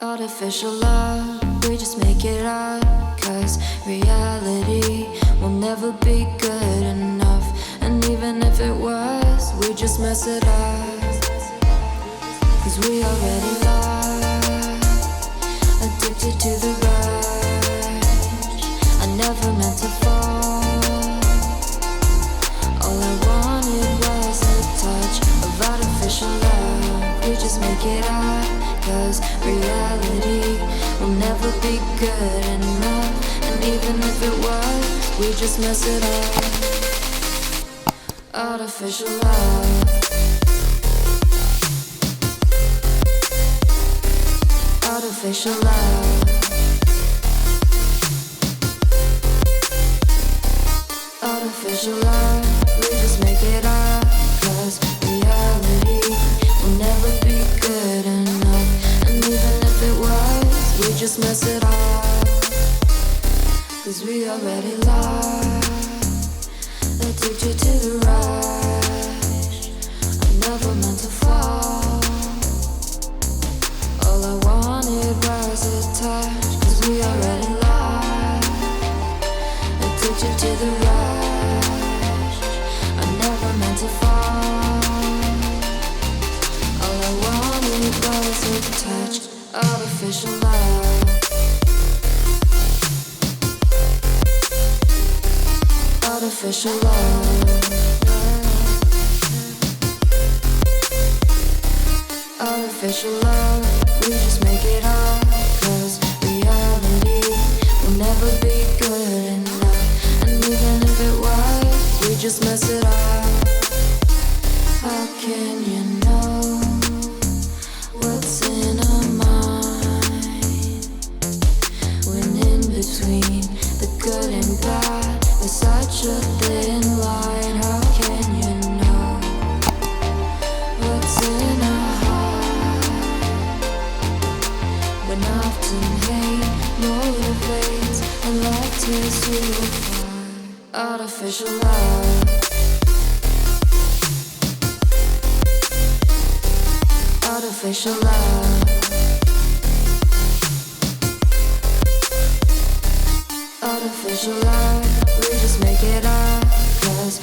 Artificial love, we just make it up. Cause reality will never be good enough. And even if it was, we just mess it up. Cause we already lost, addicted to the rush. I never meant to fall. All I wanted was a touch of artificial love. We just make it up. Cause reality will never be good enough. And even if it was, we just mess it up. Artificial love. Artificial love. Artificial love. We just make it up. Cause reality will never be good enough. We just mess it up. Cause we already lost, addicted to the rush. I never meant to fall. All I wanted was a touch. Cause we already lost, addicted to the rush. I never meant to fall. All I wanted was a touch. Artificial love. Artificial love. Artificial love. We just make it up. Cause reality will never be good enough. And even if it was, we just mess it up. How can you know what's in our mind? When in between the good and bad, there's such a thin line. How can you know what's in our heart? When often hate motivates and love tears you apart. Artificial love. Artificial love. Artificial love. We just make it up. Cause